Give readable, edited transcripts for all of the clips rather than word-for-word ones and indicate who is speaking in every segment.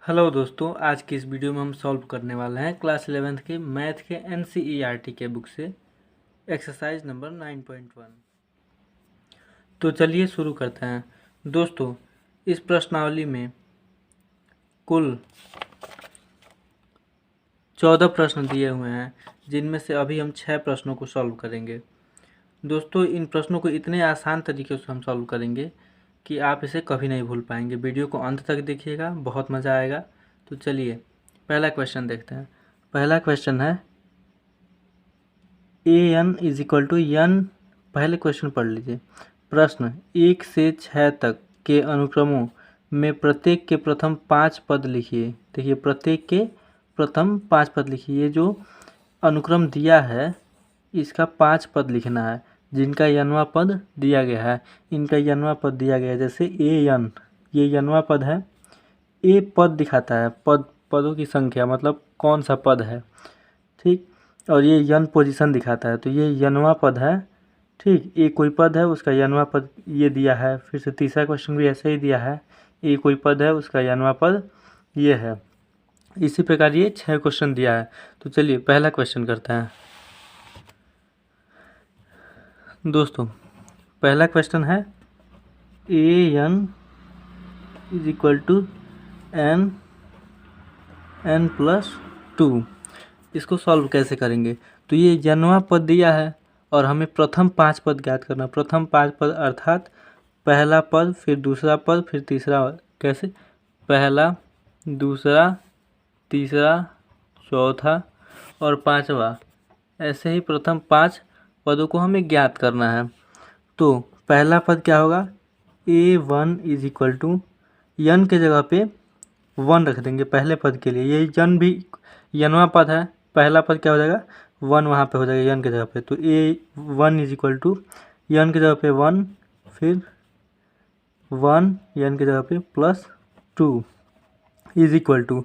Speaker 1: Hello दोस्तों, आज की इस वीडियो में हम सॉल्व करने वाले हैं क्लास 11th के मैथ के एनसीईआरटी के बुक से एक्सरसाइज नंबर 9.1। तो चलिए शुरू करते हैं। दोस्तों, इस प्रश्नावली में कुल 14 प्रश्न दिए हुए हैं, जिनमें से अभी हम 6 प्रश्नों को सॉल्व करेंगे। दोस्तों, इन प्रश्नों को इतने आसान तरीके से हम सॉल्व करेंगे कि आप इसे कभी नहीं भूल पाएंगे। वीडियो को अंत तक देखिएगा, बहुत मज़ा आएगा। तो चलिए पहला क्वेश्चन देखते हैं। पहला क्वेश्चन है an इज इक्वल टू यन। पहले क्वेश्चन पढ़ लीजिए। प्रश्न 1 से 6 तक के अनुक्रमों में प्रत्येक के प्रथम 5 पद लिखिए। देखिए, प्रत्येक के प्रथम 5 पद लिखिए। ये जो अनुक्रम दिया है इसका 5 पद लिखना है, जिनका यनवा पद दिया गया है। इनका यनवा पद दिया गया है, जैसे ए यन, ये यनवा पद है। ए पद दिखाता है, पदों की संख्या, मतलब कौन सा पद है, ठीक। और ये यन पोजीशन दिखाता है, तो ये यनवा पद है, ठीक। ए कोई पद है, उसका यनवा पद ये दिया है। फिर से तीसरा क्वेश्चन भी ऐसे ही दिया है, ए कोई पद है, उसका यनवा पद ये है। इसी प्रकार ये 6 क्वेश्चन दिया है। तो चलिए पहला क्वेश्चन करते हैं। दोस्तों, पहला क्वेश्चन है A N is equal to N plus 2। इसको सॉल्व कैसे करेंगे? तो ये जन्मा पद दिया है और हमें प्रथम 5 पद ज्ञात करना। प्रथम 5 पद अर्थात पहला पद, फिर दूसरा पद, फिर तीसरा। कैसे? पहला, दूसरा, तीसरा, चौथा और पांचवा। ऐसे ही प्रथम 5 पदों को हमें ज्ञात करना है। तो पहला पद क्या होगा? a1 इज इक्वल टू, यन के जगह पे 1 रख देंगे पहले पद के लिए। ये यन भी यनवा पद है, पहला पद क्या हो जाएगा? 1 वहाँ पे हो जाएगा यन के जगह पे। तो a1 इज इक्वल टू, यन के जगह पे 1, फिर 1 यन के जगह पे plus 2 is equal to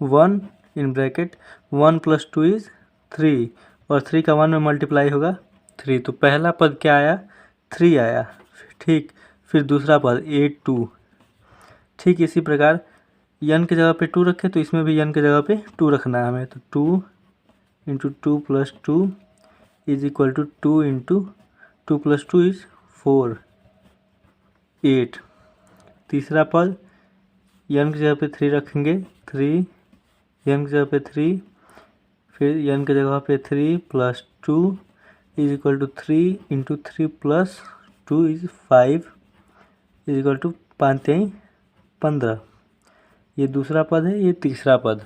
Speaker 1: 1 in bracket 1 plus 2 is 3, और 3 का 1 में मल्टीप्लाई होगा 3। तो पहला पद क्या आया? 3 आया, ठीक। फिर दूसरा पद a2, ठीक। इसी प्रकार यन के जगह पे 2 रखे, तो इसमें भी यन के जगह पे 2 रखना है हमें। तो 2 into 2 plus 2 is equal to 2 into 2 plus 2 is 4, 8। तीसरा पद यन की जगह पे 3 रखेंगे, 3 यन की जगह पे 3, फिर यन की जगह पे 3 plus 2 is equal to 3 into 3 plus 2 is 5 is equal to 5 15। ये दूसरा पद है, ये तीसरा पद।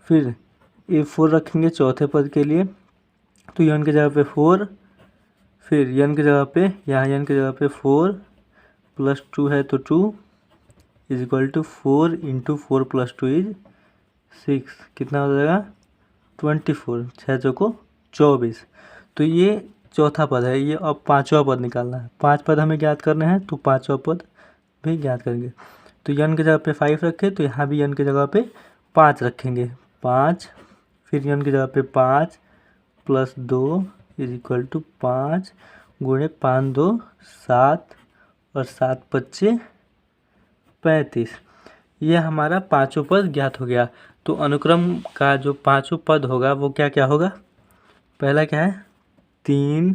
Speaker 1: फिर a4 रखेंगे चौथे पद के लिए, तो यन की जगह पे 4, फिर यन की जगह पे, यहाँ यन की जगह पे 4 प्लस 2 है तो 2 is equal to 4 into 4 plus 2 is 6। कितना हो जाएगा? 24, 6 चौको 24। तो ये चौथा पद है। ये अब पांचवा पद निकालना है। 5 पद हमें ज्ञात करने हैं, तो पांचवा पद भी ज्ञात करेंगे। तो यन की जगह पे 5 रखे, तो यहाँ भी यन की जगह पे 5 रखेंगे, 5। फिर यन की जगह पे 5 प्लस 2 इज इक्वल टू 5 गुणे 5 2 7 और 7 5 35। ये हमारा पांचों पद ज्ञात हो गया। तो अनुक्रम का जो पांचों पद होगा वो क्या क्या होगा? पहला क्या है? 3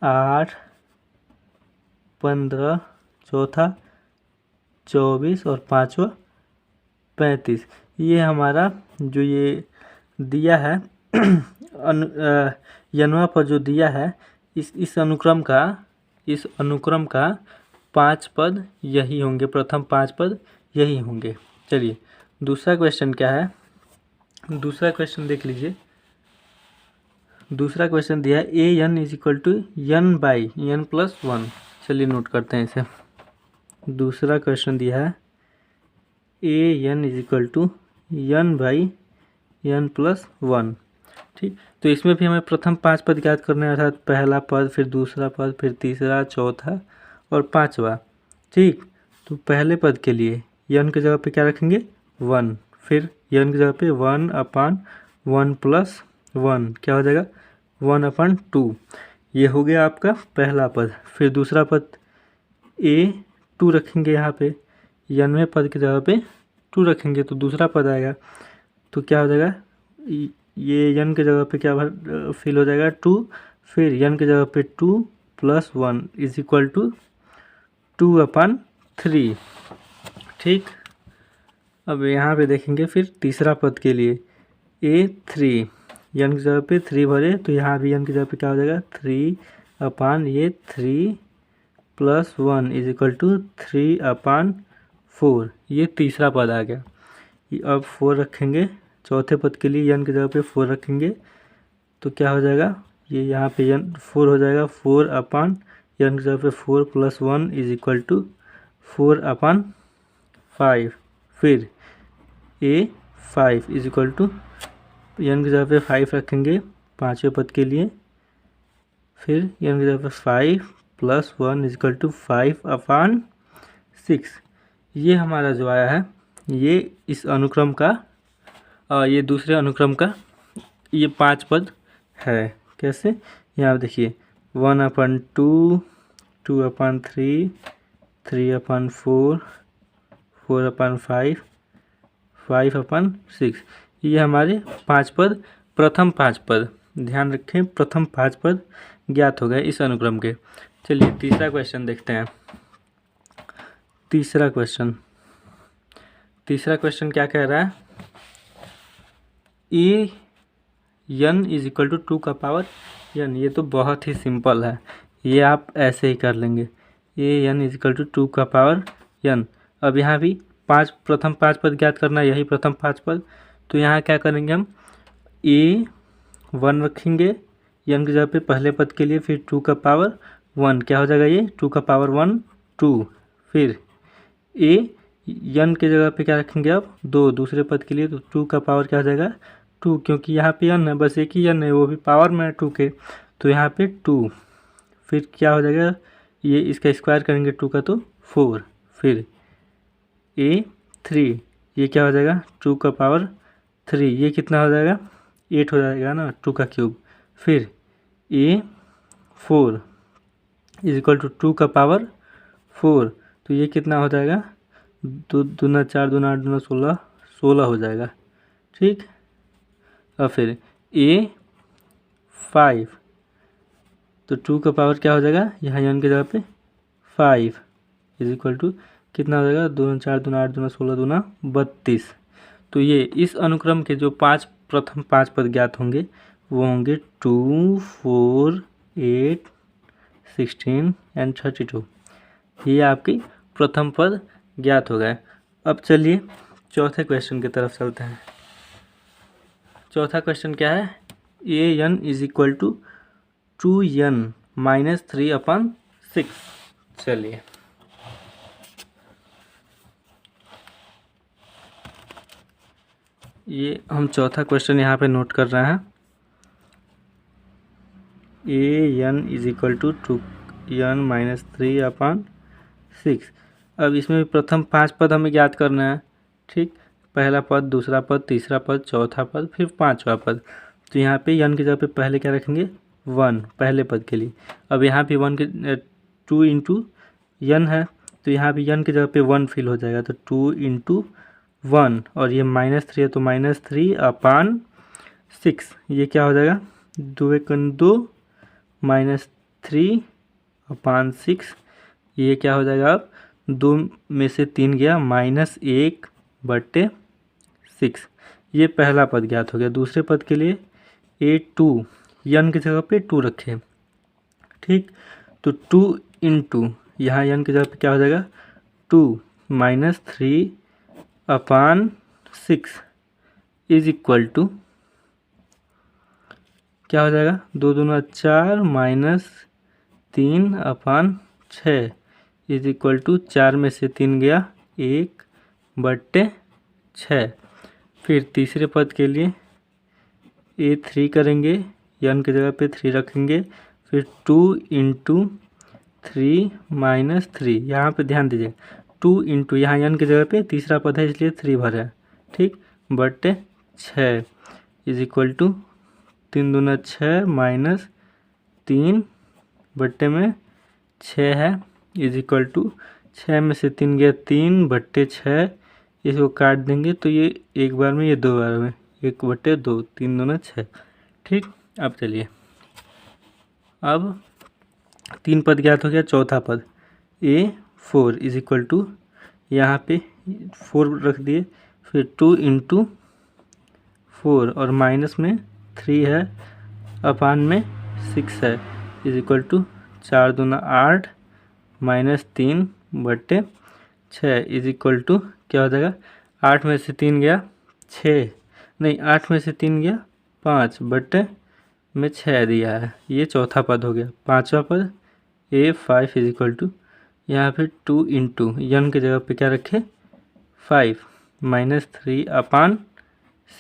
Speaker 1: 8 15, चौथा 24 और पांचवा 35। ये हमारा जो ये दिया है यनवा पर जो दिया है, इस अनुक्रम का 5 पद यही होंगे। प्रथम 5 पद यही होंगे। चलिए दूसरा क्वेश्चन क्या है? दूसरा क्वेश्चन देख लीजिए। दूसरा क्वेश्चन दिया है A N is equal to N by N plus 1। चलिए नोट करते हैं इसे। दूसरा क्वेश्चन दिया है A N is equal to N by N plus 1, ठीक। तो इसमें भी हमें प्रथम 5 पद ज्ञात करने हैं, अर्थात पहला पद, फिर दूसरा पद, फिर तीसरा, चौथा और पांचवा, ठीक। तो पहले पद के लिए यन की जगह पे क्या रखेंगे? 1। फिर यन की जगह पे 1 अपान 1 प्लस 1 क्या हो जाएगा? 1 अपान 2। ये हो गया आपका पहला पद। फिर दूसरा पद a2 रखेंगे यहाँ पे, यनवें पद की जगह पे टू रखेंगे तो दूसरा पद आएगा, तो क्या हो जाएगा, ये n के जगह पे क्या फिल हो जाएगा 2, फिर n की जगह पे 2 + 1 इज इक्वल टू 2/3। ठीक, अब यहाँ पे देखेंगे फिर तीसरा पद के लिए a3, n की जगह पे 3 भरे तो यहाँ भी n की जगह पे क्या हो जाएगा 3/3 + 1 इज इक्वल टू 3/4। ये तीसरा पद आ गया। अब 4 रखेंगे, चौथे पद के लिए n की जगह पे 4 रखेंगे तो क्या हो जाएगा, ये यहाँ पे n 4 हो जाएगा, 4/n की जगह पे 4 + 1 इज इक्वल टू 4/5। फिर a5 is equal to n की जगह पे 5 रखेंगे पाँचवें पद के लिए, फिर n की जगह पे 5 + 1 इज इक्वल टू 5/6। ये हमारा जो आया है ये इस अनुक्रम का ये दूसरे अनुक्रम का ये 5 पद है। कैसे, यहाँ देखिए 1/2, 2/3, 3/4, 4/5, 5/6। ये हमारे 5 पद, प्रथम 5 पद, ध्यान रखें प्रथम 5 पद ज्ञात हो गए इस अनुक्रम के। चलिए तीसरा क्वेश्चन देखते हैं। तीसरा क्वेश्चन क्या कह रहा है, n इज इक्वल टू 2 का पावर n। ये तो बहुत ही सिंपल है, ये आप ऐसे ही कर लेंगे, n इज इक्वल टू 2 का पावर n। अब यहाँ भी प्रथम 5 पद ज्ञात करना है, यही प्रथम 5 पद। तो यहाँ क्या करेंगे हम, a1 रखेंगे n की जगह पे पहले पद के लिए, फिर 2 का पावर 1 क्या हो जाएगा, ये 2 का पावर 1 2। फिर n के जगह पे क्या रखेंगे अब 2 दूसरे पद के लिए, तो 2 का पावर क्या हो जाएगा 2, क्योंकि यहाँ पे n है, बस एक ही n है, वो भी पावर में है 2 के, तो यहाँ पे 2। फिर क्या हो जाएगा, ये इसका स्क्वायर करेंगे 2 का तो 4। फिर a3 ये क्या हो जाएगा 2 का पावर 3, ये कितना हो जाएगा 8 हो जाएगा ना, 2 का क्यूब। फिर a4 इज इक्वल टू 2 का पावर 4, तो ये कितना हो जाएगा 2 दूना 4 दूना 8 दूना 16, 16 हो जाएगा। ठीक, और फिर a5 तो 2 का पावर क्या हो जाएगा, यहाँ n की जगह पे 5 इज इक्वल टू कितना हो जाएगा 2 4 दूना 8 दूना 16 दूना 32। तो ये इस अनुक्रम के जो प्रथम 5 पद ज्ञात होंगे वो होंगे 2, 4, 8, 16 एंड 32। ये आपकी प्रथम पद ज्ञात हो गए। अब चलिए चौथे क्वेश्चन की तरफ चलते हैं। चौथा क्वेश्चन क्या है, an is equal to 2n - 3/6। चलिए ये हम चौथा क्वेश्चन यहाँ पे नोट कर रहे हैं, an is equal to 2n - 3/6। अब इसमें भी प्रथम 5 पद हमें ज्ञात करना है। ठीक, पहला पद, दूसरा पद, तीसरा पद, चौथा पद, फिर 5वां पद। तो यहाँ पे n की जगह पे पहले क्या रखेंगे 1 पहले पद के लिए। अब यहाँ भी 1 के 2 इंटू n है, तो यहाँ भी n की जगह पे 1 फिल हो जाएगा, तो 2 इंटू 1, और ये -3 है तो -3/6। ये क्या हो जाएगा 2 1 2 -3/6। ये क्या हो जाएगा, अब 2 में से 3 गया -1/6। ये पहला पद ज्ञात हो गया। दूसरे पद के लिए a2 n की जगह पे 2 रखें। ठीक, तो 2 इंटू यहाँ n की जगह पे क्या हो जाएगा 2 -3/6 इज इक्वल टू क्या हो जाएगा 2 दूना 4 -3/6 इज इक्वल टू 4 में से 3 गया 1/6। फिर तीसरे पद के लिए a3 करेंगे, n की जगह पे 3 रखेंगे, फिर 2 इंटू 3 -3, यहाँ पे ध्यान दीजिए 2 इंटू यहाँ n की जगह पे तीसरा पद है इसलिए 3 भर है। ठीक, /6 इज इक्वल टू 3 दूना 6 -3/6 है, इज इक्वल टू 6 में से 3 गया 3/6 इसको काट देंगे तो ये एक बार में, ये दो बार में, 1/2, 3 दूना 6। ठीक, अब चलिए, अब 3 पद ज्ञात हो गया। चौथा पद A4 इज इक्वल टू, यहाँ पे 4 रख दिए, फिर 2 × 4 और माइनस में 3 है, अपान में 6 है, इज इक्वल टू 4 दूना 8 -3/6 इज इक्वल टू क्या हो जाएगा, 8 में से 3 गया 6, नहीं 8 में से 3 गया 5/6 दिया है। ये चौथा पद हो गया। पांचवा पद A5 इज इक्वल टू, यहाँ पे 2 × यन के जगह पे क्या रखे 5 -3 अपान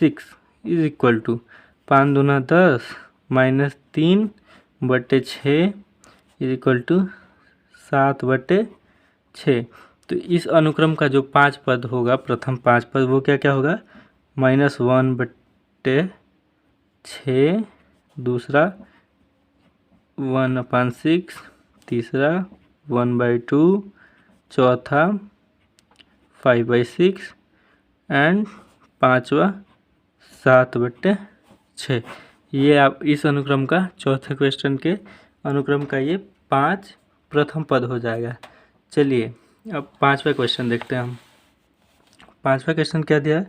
Speaker 1: 6 इज इक्वल टू 5 दूना 10 -3/6 इज इक्वल टू 7/6। तो इस अनुक्रम का जो 5 पद होगा, प्रथम 5 पद, वो क्या क्या होगा, -1/6, दूसरा 1/6, तीसरा 1/2, चौथा 5/6 एंड पाँचवा 7/6। ये आप इस अनुक्रम का, चौथे क्वेश्चन के अनुक्रम का ये 5 प्रथम पद हो जाएगा। चलिए अब पांचवा क्वेश्चन देखते हैं हम। पांचवा क्वेश्चन क्या दिया है,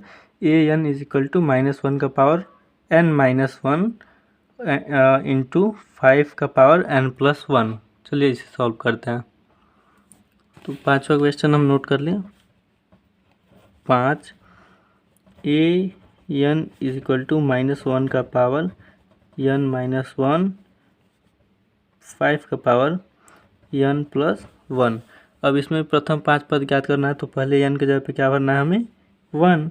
Speaker 1: an इज इक्वल टू -1 का पावर n-1 इंटू 5 का पावर n+1। चलिए इसे सॉल्व करते हैं। तो पांचवा क्वेश्चन हम नोट कर लें। 5 an इज इक्वल टू -1 का पावर n-1, 5 का पावर n+1। अब इसमें प्रथम 5 पद ज्ञात करना है, तो पहले n के जगह पे क्या भरना है हमें 1,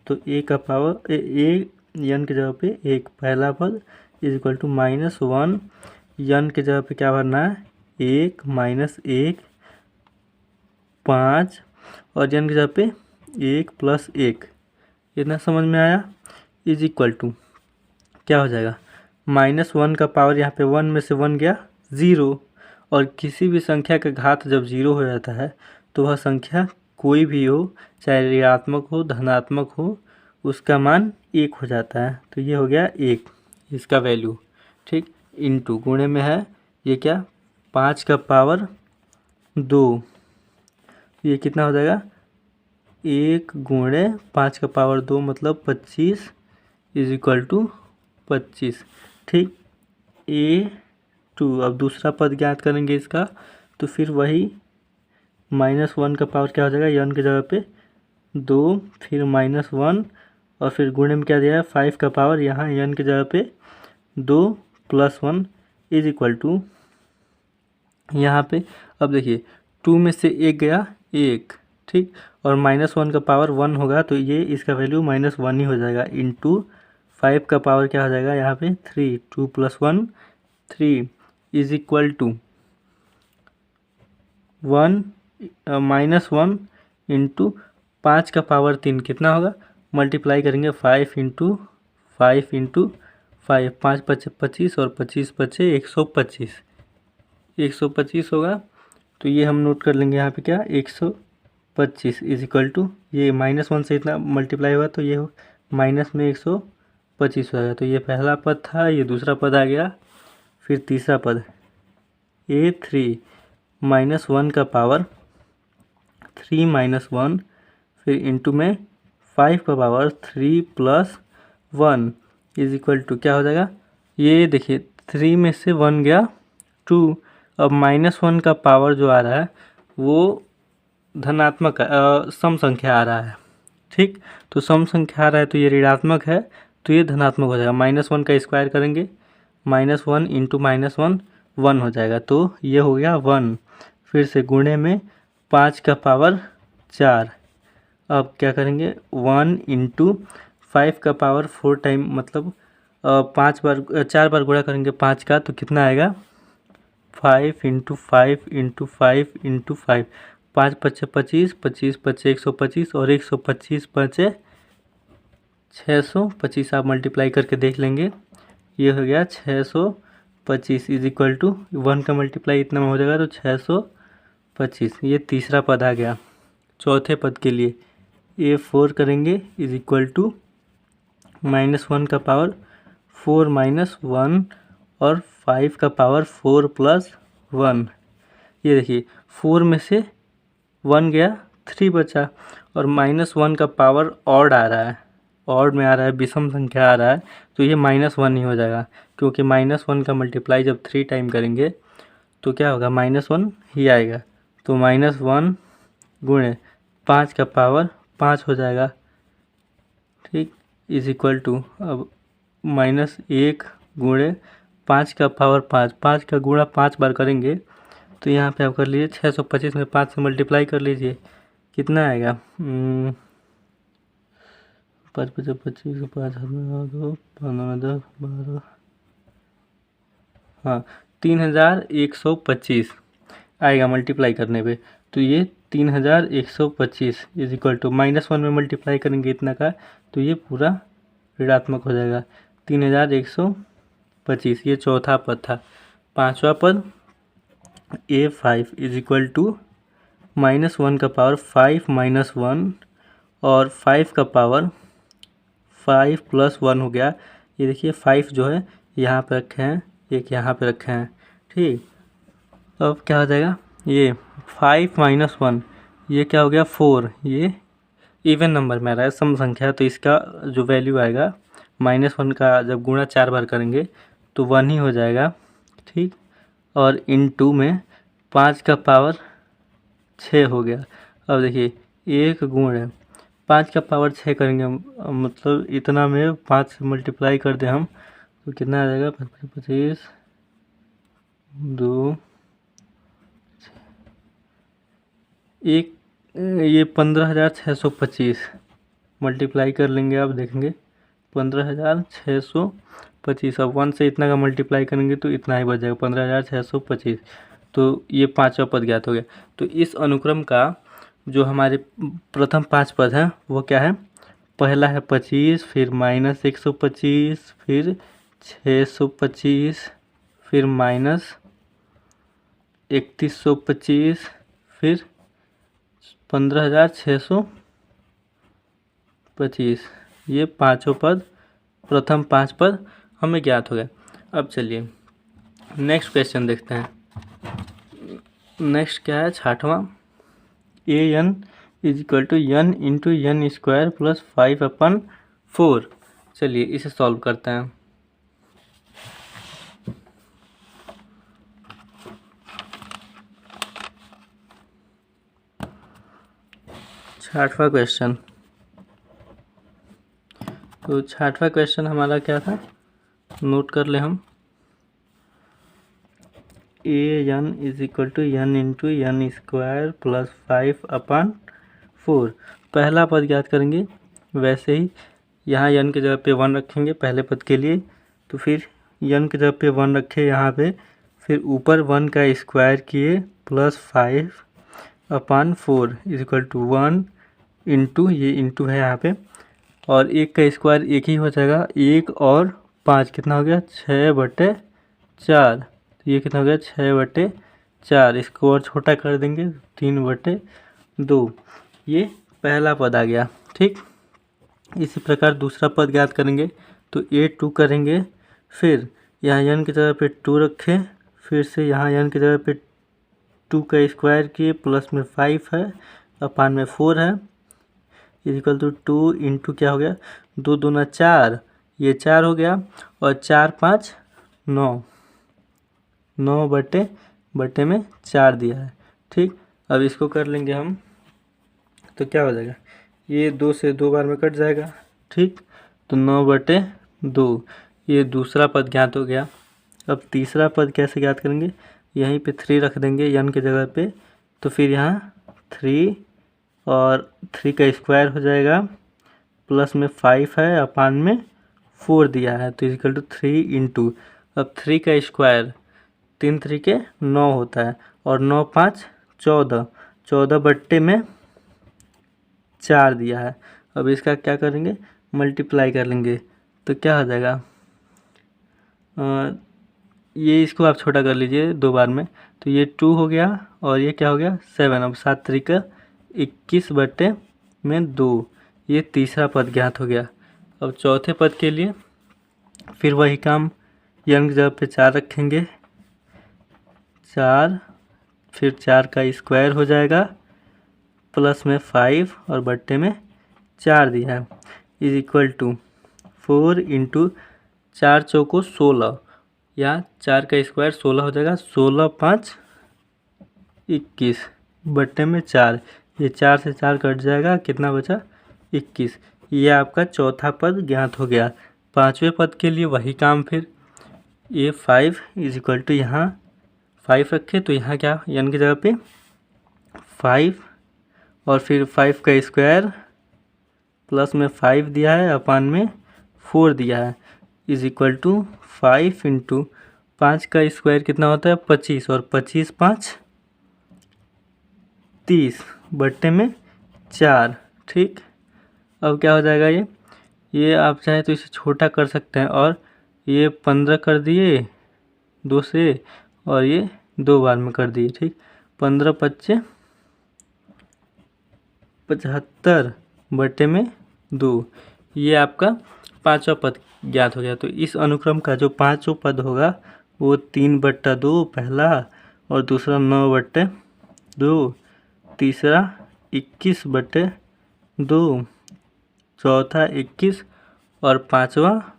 Speaker 1: तो a का पावर n के जगह पे 1 पहला पद इज इक्वल टू -1, n के जगह पे क्या भरना है 1 -1 5 और n की जगह पे 1 + 1, इतना समझ में आया। इज इक्वल टू क्या हो जाएगा, -1 का पावर यहाँ पे 1 में से 1 गया 0, और किसी भी संख्या का घात जब 0 हो जाता है तो वह संख्या कोई भी हो, चाहे ऋणात्मक हो धनात्मक हो, उसका मान 1 हो जाता है। तो ये हो गया 1 इसका वैल्यू। ठीक, इंटू गुणे में है ये क्या 5 का पावर 2, ये कितना हो जाएगा 1 × 5 का पावर 2 मतलब 25 इज इक्वल टू 25। ठीक, A2। अब दूसरा पद ज्ञात करेंगे इसका, तो फिर वही -1 का पावर क्या हो जाएगा, n की जगह पे 2, फिर -1 और फिर गुणे में क्या दिया है 5 का पावर, यहाँ n की जगह पे 2 + 1 इज इक्वल टू, यहाँ पे अब देखिए 2 में से 1 गया 1, ठीक, और -1 का पावर 1 होगा तो ये इसका वैल्यू -1 ही हो जाएगा, इंटू 5 का पावर क्या हो जाएगा यहाँ पे 3, 2 + 1 3 इज इक्वल टू 1 -1 इंटू 5 का पावर 3 कितना होगा, मल्टीप्लाई करेंगे 5 × 5 × 5, 5 × 5 25 और 25 × 5 125, 125 होगा। तो ये हम नोट कर लेंगे यहाँ पे क्या 125 इज इक्वल टू, ये -1 से इतना मल्टीप्लाई हुआ तो ये माइनस में 125 हो गया। तो ये पहला पद था, ये दूसरा पद आ गया। फिर तीसरा पद A3 -1 का पावर 3 - 1, फिर इंटू में 5 का पावर 3 + 1 इज इक्वल टू क्या हो जाएगा, ये देखिए 3 में से 1 गया 2, अब -1 का पावर जो आ रहा है वो धनात्मक सम संख्या आ रहा है। ठीक, तो सम संख्या आ रहा है तो ये ऋणात्मक है तो ये धनात्मक हो जाएगा। -1 का स्क्वायर करेंगे, -1 × -1 1 हो जाएगा, तो ये हो गया 1। फिर से गुणे में 5 का पावर 4, अब क्या करेंगे 1 × 5 का पावर 4 टाइम, मतलब 4 बार गुणा करेंगे 5 का तो कितना आएगा 5 × 5 × 5 × 5, 5 × 5 25, 25 × 5 125 और 125 × 5 625। आप मल्टीप्लाई करके देख लेंगे, ये हो गया 625 इज इक्वल टू 1 का मल्टीप्लाई इतना में हो जाएगा तो 625। ये तीसरा पद आ गया। चौथे पद के लिए A4 करेंगे इज इक्वल टू -1 का पावर 4 माइनस 1 और 5 का पावर 4 प्लस 1। ये देखिए 4 में से 1 गया 3 बचा, और -1 का पावर ऑड आ रहा है, ऑड में आ रहा है, विषम संख्या आ रहा है, तो ये -1 ही हो जाएगा, क्योंकि -1 का मल्टीप्लाई जब 3 टाइम करेंगे तो क्या होगा, -1 ही आएगा। तो -1 गुणे 5 का पावर 5 हो जाएगा, ठीक, इज इक्वल टू अब -1 गुणे 5 का पावर 5, 5 का गुणा 5 बार करेंगे तो यहाँ पे आप कर लीजिए 625 में 5 से मल्टीप्लाई कर लीजिए, कितना आएगा 5 5 25 5 2 15 10 12, हाँ 3125 आएगा मल्टीप्लाई करने पे। तो ये 3125 इज इक्वल टू -1 में मल्टीप्लाई करेंगे इतना का, तो ये पूरा ऋणात्मक हो जाएगा 3125। ये चौथा पद था। पांचवा पद A5 इज इक्वल टू -1 का पावर 5 माइनस 1 और 5 का पावर 5 प्लस 1 हो गया। ये देखिए 5 जो है यहाँ पे रखे हैं, एक यहाँ पे रखे हैं, ठीक। अब क्या हो जाएगा, ये 5 माइनस 1, ये क्या हो गया 4, ये इवन नंबर में आ रहा है, सम संख्या, तो इसका जो वैल्यू आएगा -1 का जब गुणा 4 बार करेंगे तो 1 ही हो जाएगा, ठीक। और इन 2 में 5 का पावर 6 हो गया। अब देखिए 1 गुण 5 का पावर 6 करेंगे हम, मतलब इतना में 5 से मल्टीप्लाई कर दें हम तो कितना आ जाएगा, 25 2 1, ये 15,625 मल्टीप्लाई कर लेंगे। आप देखेंगे 15,625, अब 1 से इतना का मल्टीप्लाई करेंगे तो इतना ही बच जाएगा 15,625। तो ये पांचवा पद ज्ञात हो गया। तो इस अनुक्रम का जो हमारे प्रथम 5 पद हैं वो क्या है, पहला है 25, फिर -125, फिर 625, फिर -3125, फिर 15,625। ये पांचों पद, प्रथम 5 पद हमें ज्ञात हो गया। अब चलिए नेक्स्ट क्वेश्चन देखते हैं। नेक्स्ट क्या है, छठवां, an is equal to n into n square plus 5/4। चलिए इसे सॉल्व करते हैं। छठवां क्वेश्चन, तो छठवां क्वेश्चन हमारा क्या था, नोट कर ले हम, an is equal to n into n square plus 5/4। पहला पद ज्ञात करेंगे, वैसे ही यहाँ n की जगह पे 1 रखेंगे पहले पद के लिए, तो फिर n की जगह पे 1 रखे यहाँ पे, फिर ऊपर 1 का स्क्वायर किए plus 5/4 is equal to 1 into, ये इंटू है यहाँ पे, और 1 का स्क्वायर 1 ही हो जाएगा, 1 और 5 कितना हो गया 6/4। तो ये कितना हो गया 6/4, इसको और छोटा कर देंगे 3/2। ये पहला पद आ गया, ठीक। इसी प्रकार दूसरा पद ज्ञात करेंगे, तो A2 करेंगे, फिर यहाँ n की जगह पे 2 रखें, फिर से यहाँ n की जगह पे 2 का स्क्वायर किए, प्लस में 5 है, अपान में 4 है, इज इक्वल टू 2 इंटू क्या हो गया 2 दूना 4, ये 4 हो गया, और 4 5 9, 9/बटे में 4 दिया है, ठीक। अब इसको कर लेंगे हम, तो क्या हो जाएगा, ये 2 से 2 बार में कट जाएगा, ठीक। तो 9/2, ये दूसरा पद ज्ञात हो गया। अब तीसरा पद कैसे ज्ञात करेंगे, यहीं पे 3 रख देंगे n की जगह पे, तो फिर यहाँ 3 और 3 का स्क्वायर हो जाएगा, प्लस में 5 है, अपान में 4 दिया है, तो इक्वल टू 3 इंटू, अब 3 का स्क्वायर 3 3 के 9 होता है, और 9 5 14, 14/में 4 दिया है। अब इसका क्या करेंगे, मल्टीप्लाई कर लेंगे, तो क्या हो जाएगा, ये इसको आप छोटा कर लीजिए 2 बार में, तो ये 2 हो गया, और ये क्या हो गया 7, अब 7 3 का 21/4 में 2, ये तीसरा पद ज्ञात हो गया। अब चौथे पद के लिए फिर वही काम, n की जगह पे 4 रखेंगे, 4, फिर 4 का स्क्वायर हो जाएगा, प्लस में 5 और बट्टे में 4 दिया है, इज इक्वल टू 4 इंटू 4 चौको 16, या 4 का स्क्वायर 16 हो जाएगा, 16 5 21 बट्टे में 4, ये 4 से 4 कट जाएगा, कितना बचा 21। ये आपका चौथा पद ज्ञात हो गया। पाँचवें पद के लिए वही काम, फिर ये 5 इज इक्वल टू यहाँ 5 रखे तो यहाँ क्या n की जगह पे 5 और फिर 5 का स्क्वायर प्लस में 5 दिया है, अपान में 4 दिया है, इज इक्वल टू 5 इंटू 5 का स्क्वायर कितना होता है 25, और 25 5 30 बट्टे में 4। ठीक, अब क्या हो जाएगा, ये आप चाहे तो इसे छोटा कर सकते हैं, और ये 15 कर दिए 2 से, और ये 2 बार में कर दिए। ठीक, 15 पच्चे 75 बट्टे में 2, ये आपका पांचवा पद ज्ञात हो गया। तो इस अनुक्रम का जो पांचवा पद होगा वो 3/2 पहला, और दूसरा 9/2, तीसरा 21/2, चौथा 21, और पांचवा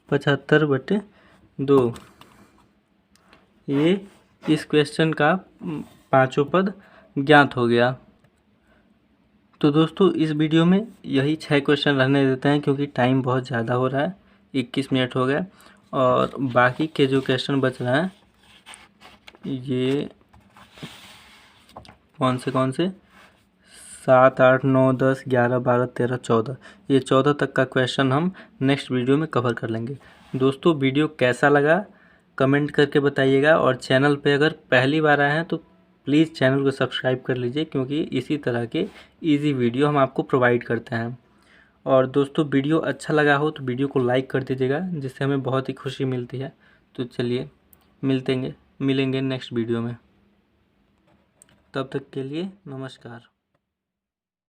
Speaker 1: 75/2। ये इस क्वेश्चन का पांचों पद ज्ञात हो गया। तो दोस्तों इस वीडियो में यही 6 क्वेश्चन रहने देते हैं, क्योंकि टाइम बहुत ज़्यादा हो रहा है, 21 मिनट हो गए, और बाकी के जो क्वेश्चन बच रहे हैं ये कौन से 7 8 9 10 11 12 13 14, ये 14 तक का क्वेश्चन हम नेक्स्ट वीडियो में कवर कर लेंगे। दोस्तों वीडियो कैसा लगा कमेंट करके बताइएगा, और चैनल पे अगर पहली बार आए हैं तो प्लीज़ चैनल को सब्सक्राइब कर लीजिए, क्योंकि इसी तरह के इजी वीडियो हम आपको प्रोवाइड करते हैं। और दोस्तों वीडियो अच्छा लगा हो तो वीडियो को लाइक कर दीजिएगा, जिससे हमें बहुत ही खुशी मिलती है। तो चलिए मिलेंगे नेक्स्ट वीडियो में, तब तक के लिए नमस्कार।